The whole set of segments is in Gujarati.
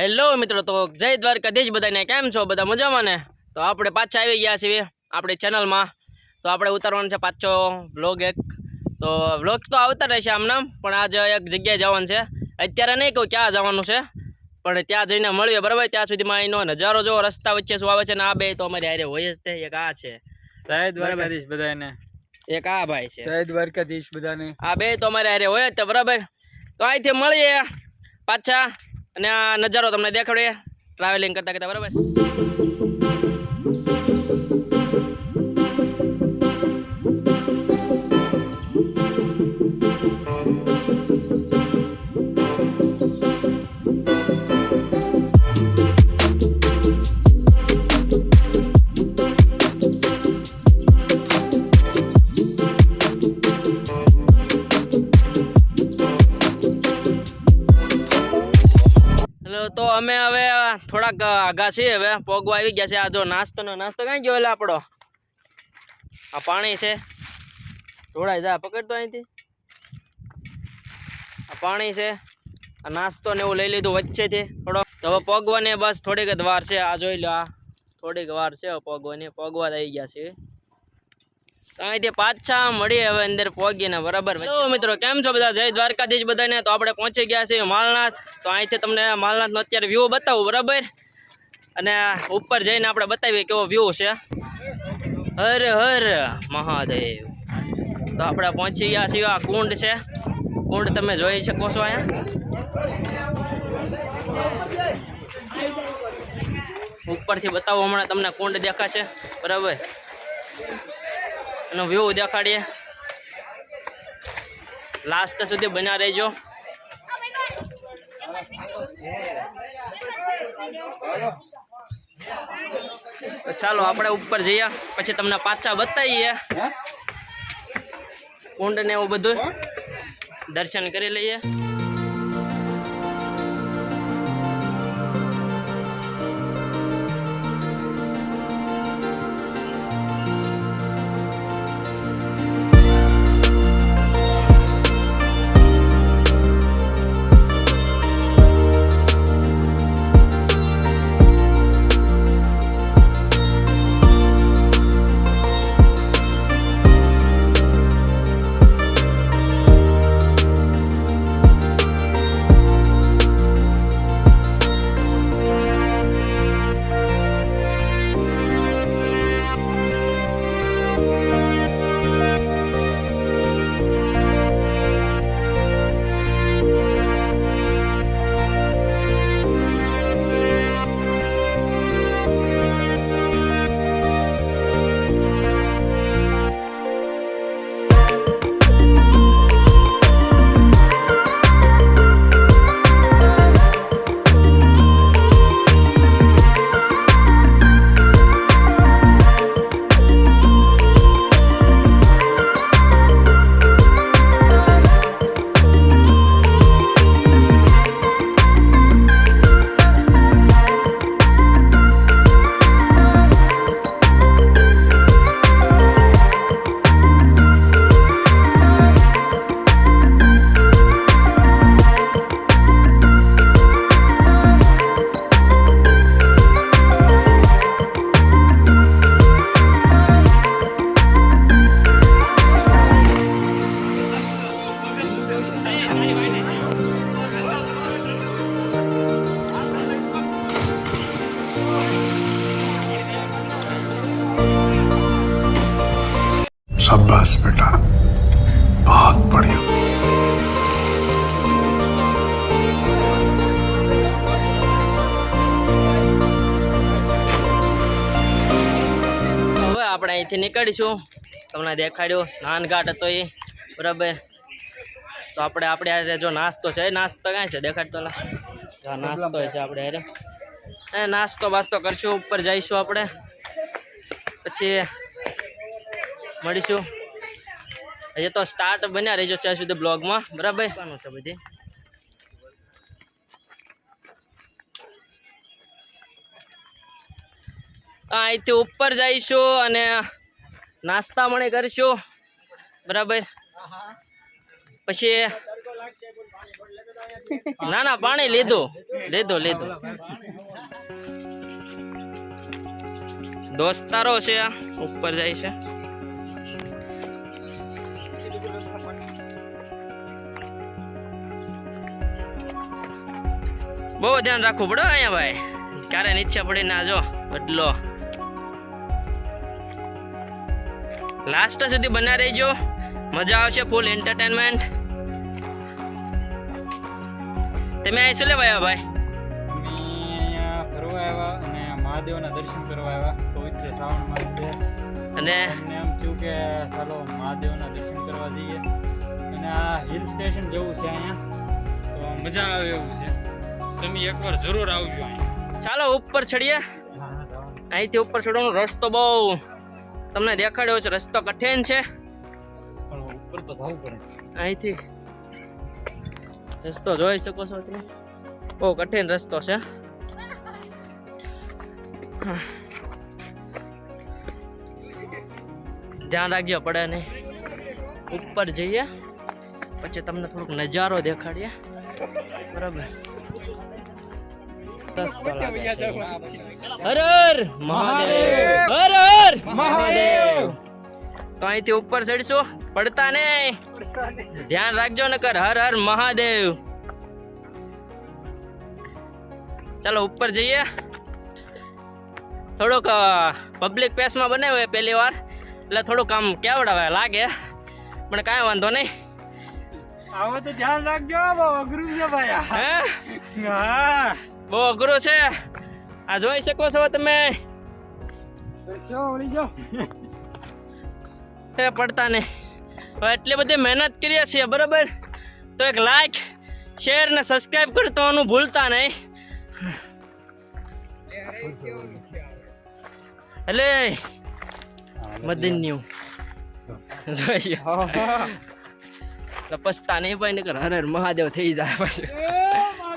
હેલો મિત્રો, તો જય દ્વારકાધીશ બધાને. કેમ છો બધા? મજામાં ને? તો આપણે પાછા આવી ગયા છીએ આપણી ચેનલમાં. તો આપણે ઉતારવાનું છે પાછો વ્લોગ એક. તો વ્લોગ તો આવતા રહેશે આમનામ, પણ આજે એક જગ્યાએ જવાનું છે. અત્યારે નહીં કહું ક્યાં જવાનું છે, પણ ત્યાં જઈને મળીએ બરાબર. ત્યાં સુધીમાં એનો નજારો જો રસ્તા વચ્ચે શું આવે છે ને આ બે તો અમારી હારે હોય જ તે. એક આ છે જય દ્વારકાધીશ બધાને, એક આ ભાઈ છે જય દ્વારકાધીશ બધાને. આ બે તો અમારે હારે હોય જ તે બરાબર. તો અહીંથી મળીએ પાછા અને આ નજારો તમને દેખાડીએ ટ્રાવેલિંગ કરતા કરતા બરાબર. તો અમે હવે થોડાક આગા છીએ, હવે પોગવા આવી ગયા છે. આ જો નાસ્તો કઈ ગયો એટલે આપણો આ પાણી છે, ઢોળાઈ જા પકડતો અહીંથી. આ પાણી છે, આ નાસ્તો ને એવું લઈ લીધું વચ્ચેથી થોડો. તો હવે પોગવાને બસ થોડીક જ વાર છે. આ જોઈ લો, આ થોડીક વાર છે પોગવાની. પોગવા આવી ગયા છે. તો અહીંથી પાછા મળીએ હવે અંદર પહોંચીને બરાબર. તો મિત્રો કેમ છો બધા? જય દ્વારકાધીશ બધાને. તો આપણે પહોંચી ગયા છીએ માલનાથ. તો અહીંથી તમને માલનાથનો અત્યારે વ્યૂ બતાવું બરાબર, અને ઉપર જઈને આપણે બતાવીએ કેવો વ્યૂ છે. હર હર મહાદેવ. તો આપણે પહોંચી ગયા છીએ. આ કુંડ છે, કુંડ તમે જોઈ શકો છો અહીંયા ઉપરથી બતાવો હમણાં તમને કુંડ દેખાશે બરાબર. એનો વ્યૂ દેખાડીએ, લાસ્ટ સુધી બન્યા રહેજો. તો ચાલો આપણે ઉપર જઈએ, પછી તમને પાછા બતાવીએ કુંડ ને એવું બધું. દર્શન કરી લઈએ. शाबाश बेटा, बहुत बढ़िया. હવે આપણે અહીંથી નીકળીશું. તમને દેખાડ્યો સ્નાનઘાટ હતો એ બરાબર. તો આપણે જો નાસ્તો છે, નાસ્તો ક્યાં છે દેખાડતો? નાસ્તો છે આપણે અરે નાસ્તો બાસ્તો કરશું. ઉપર જઈશું આપણે, પછી મળીશું. હજી તો સ્ટાર્ટ બન્યા રહીજો ત્યાં સુધી બ્લોગમાં બરાબર. છે બધી અહીંથી ઉપર જઈશું અને નાસ્તા મણી કરીશું બરાબર. પછી ના ના પાણી લીધું. દોસ્તારો છે ઉપર જાય છે. બહુ ધ્યાન રાખવું પડે અહીંયા ભાઈ, ક્યારે નીચે પડી ના જો બદલો. લાસ્ટ સુધી બના રહેજો, મજા આવશે, ફૂલ એન્ટરટેનમેન્ટ. તમે અહીં શું લેવા આવ્યા ભાઈ? અમે અહીંયા ફરવા આવ્યા અને મહાદેવના દર્શન કરવા આવ્યા. પવિત્ર શ્રાવણ માસ છે અને અમને એમ થયું કે ચાલો મહાદેવના દર્શન કરવા જઈએ. અને આ હિલ સ્ટેશન જેવું છે અહીંયા, તો મજા આવે એવું છે. તમે એકવાર જરૂર આવજો અહીંયા. ચાલો ઉપર ચડીએ. અહીંથી ઉપર ચડવાનો રસ્તો બહુ તમને દેખાડ્યો છે, રસ્તો કઠિન છે. પણ ઉપર તો જવું પડે. અહીંથી રસ્તો જોઈ શકો છો તમે, બહુ કઠિન રસ્તો છે. ધ્યાન રાખજો પડે નહીં. ઉપર જઈએ પછી તમને થોડુંક નજારો દેખાડીએ, બરાબર? રસ્તો લાગે છે. હર હર મહાદેવ, હર હર મહાદેવ. તો અહીંથી ઉપર ચડશું, પડતા નહીં, ધ્યાન રાખજો નકર. હર હર મહાદેવ. ચાલો ઉપર જઈએ. થોડુંક પબ્લિક પ્લેસમાં બનાવ્યું પહેલી વાર, એટલે થોડુંક આમ કેવડાવે લાગે, પણ કાંઈ વાંધો નહીં. આવો તો ધ્યાન રાખજો, બહુ અઘરું છે ભાઈ. હે હા, બહુ અઘરું છે. આ જોઈ શકો છો તમે, શું વળી જાઓ. પડતા નહીં. હવે એટલી બધી મહેનત કરીએ છીએ, બરાબર? તો એક લાઈક, શેર ને સબસ્ક્રાઇબ કરવાનું ભૂલતા નહીં. એટલે મદન્યું જોઈએ પસ્તા નહીં ભાઈ, નકર હર હર મહાદેવ થઈ જાય પછી.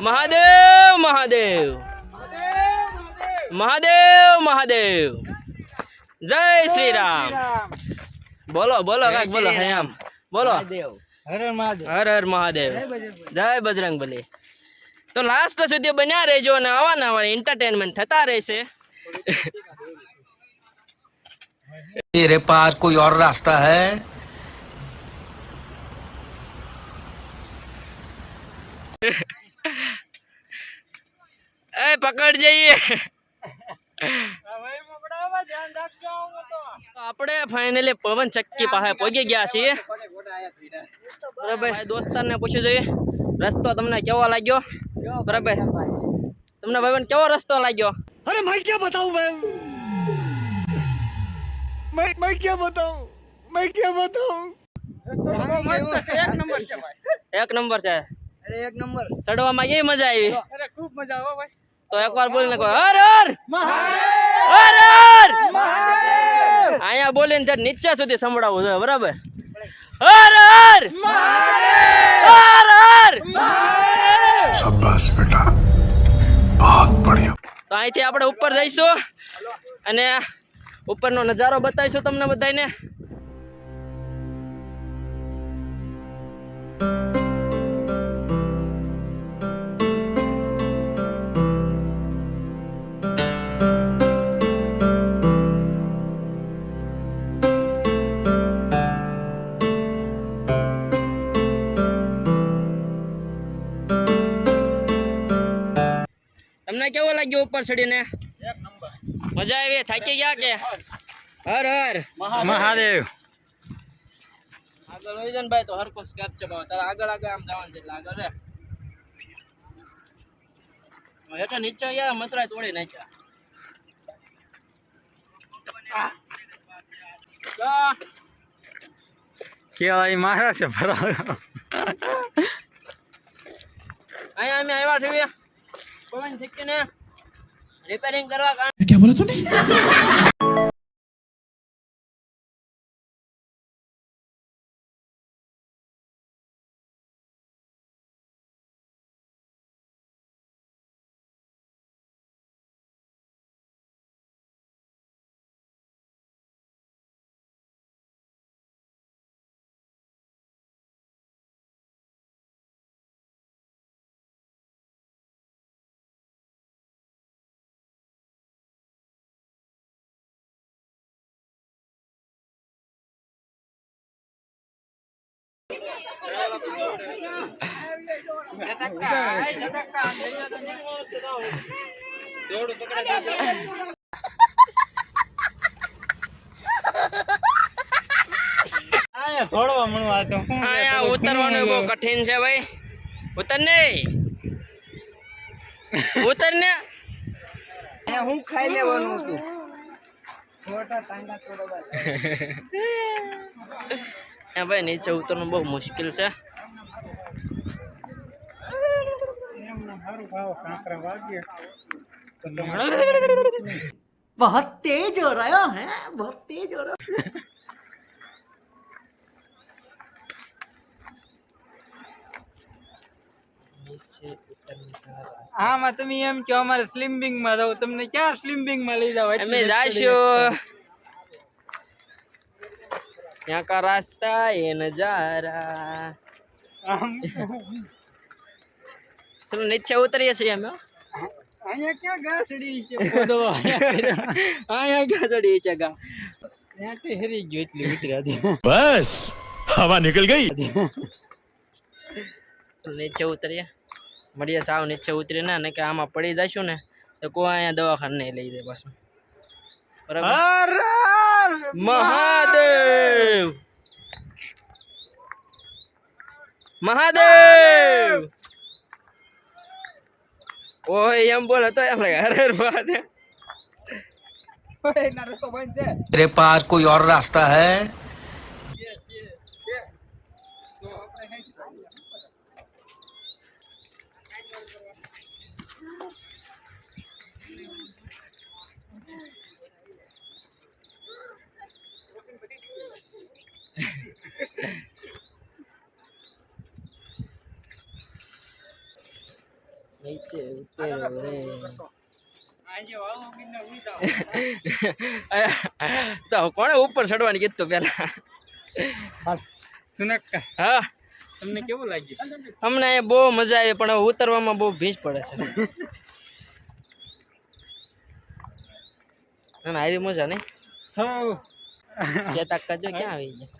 મહાદેવ મહાદેવ મહાદેવ મહાદેવ. જય શ્રી રામ. બોલો બોલો કાંઈક બોલો. આમ બોલો. હર હર મહાદેવ, જય બજરંગબલી. તો લાસ્ટ સુધી બન્યા રહેજો અને અવારનવાર એન્ટરટેનમેન્ટ થતા રહેશે. तेरे पास कोई और रास्ता है? એ પકડ જઈએ. આપણે ફાઇનલી પવન ચક્કી પાસે પહોંચી ગયા છીએ, બરાબર? દોસ્તારને પૂછી જોઈએ રસ્તો તમને કેવો લાગ્યો, બરાબર? તમને ભાઈ કેવો રસ્તો લાગ્યો? अरे मैं क्या बताऊं मैं क्या बताऊं એક નંબર છે. अरे एक नंबर. ચડવામાં કેવી મજા આવી? અરે ખૂબ મજા આવે ભાઈ. તો એકવાર બોલીને કહો હર હર હર હર. અહીંયા બોલીને ત્યારે નીચે સુધી સંભળાવવું જોઈએ, બરાબર? હર હર હર હર. शाबाश बेटा, बहुत बढ़िया. તો અહીંથી આપણે ઉપર જઈશું અને ઉપરનો નજારો બતાવીશું તમને બધાને. તમને કેવો લાગ્યો ઉપર ચડીને? મજા આવી? થાકી ગયા કે? હર હર મહાદેવ. આગળ હોય ને ભાઈ તો હરકો સ્કેપ છે ભાઈ. તારે આગળ આગળ આમ જવાનું છે એટલે આગળ રે. હેઠે નીચે યાર મસરાય તોડી નાખ્યા. કેવાય મારા છે ફરવા. અહીંયા અમે આવ્યા છીએ પવન ચક્કીને રિપેરિંગ કરવા. क्या बोला तूने? થોડવા મળવા આ તો અહીંયા ઉતરવાનું બહુ કઠિન છે ભાઈ. ઉતર ને ઉતર ને. હું ખાઈ લેવાનું હતું મોટા ટાંગા તોડવા હા ભાઈ, નીચે ઉતરવાનું બહુ મુશ્કેલ છે. बहुत तेज हो रहा है बहुत तेज हो रहा આમાં તમે એમ કે અમારે સ્લિમ્બિંગ માં જાવ, તમને ક્યાં સ્લિમ્બિંગ માં લઈ જાવ? અમે જાશું ત્યાં કા રાસ્તા એ નજારા. ચલો નીચે ઉતરીએ છીએ અમે. અહીંયા ક્યાં ઘાસડી છે? અહીંયા ક્યાં ચડી છે ગા? ત્યાંથી હરી ગયો એટલી ઉતર્યા છે. बस हवा निकल गई. નીચે ઉતરીએ, મળીએ સાવ નીચે ઉતરીને, ને કે આમાં પડી જઈશું ને તો કોઈ અહીંયા દવાખાને નહીં લઈ જાય પાછું. બરાબર. મહાદેવ મહાદેવ. ઓય એમ બોલો તો એમ લાગે હર હર મહાદેવ. है रस्तो बंद है तेरे पास कोई और रास्ता है? નીચે ઉતર્યો રે. તો કોણે ઉપર ચડવાની કીધું પેલા? સુનક્કા, હા, તમને કેવું લાગ્યું? અમને બહુ મજા આવી, પણ હવે ઉતરવામાં બહુ ભીજ પડે છે. ના ના, આવી મજા નહીં. હો ચેતાક કરજો, ક્યાં આવી ગયા?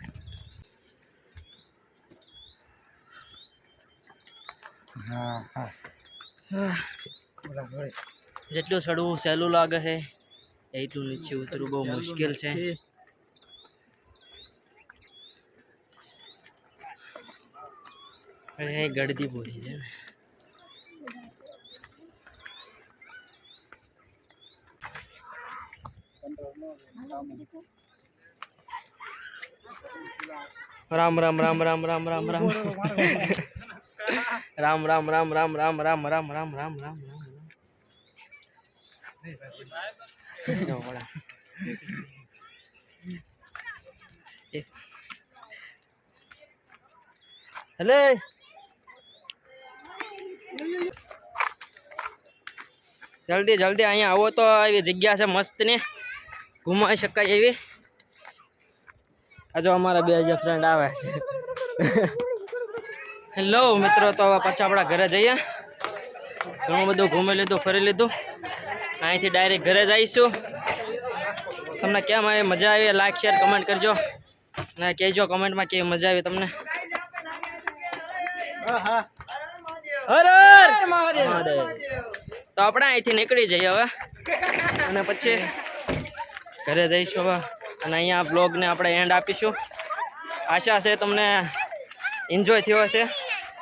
હા હા જેટલું ચડવું સહેલું લાગે છે એટલું નીચે ઉતરવું બહુ મુશ્કેલ છે. અરે ગળદી બોલી છે. રામ રામ રામ રામ રામ રામ રામ રામ રામ રામ રામ રામ રામ રામ રામ રામ રામ હેલે જલ્દી જલ્દી અહીંયા આવો તો એવી જગ્યા છે મસ્ત ને ઘુમાઈ શકાય એવી. આ જો અમારા બે જે ફ્રેન્ડ આવે છે. હેલો મિત્રો, તો હવે પાછા આપણા ઘરે જઈએ. ઘણું બધું ઘૂમી લીધું, ફરી લીધું. અહીંથી ડાયરેક્ટ ઘરે જઈશું. તમને કેમ આવી મજા આવી, લાઈક શેર કમેન્ટ કરજો અને કહેજો કમેન્ટમાં કેવી મજા આવી તમને. હર હર મહાદેવ. તો આપણે અહીંથી નીકળી જઈએ હવે અને પછી ઘરે જઈશું હવે. અને અહીંયા બ્લોગને આપણે એન્ડ આપીશું. આશા છે તમને એન્જોય થયો હશે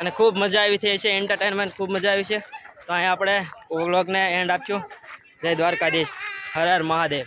અને ખૂબ મજા આવી થઈ છે, એન્ટરટેનમેન્ટ ખૂબ મજા આવી છે. તો અહીંયા આપણે બ્લોગને એન્ડ આપશું. જય દ્વારકાધીશ. હર હર મહાદેવ.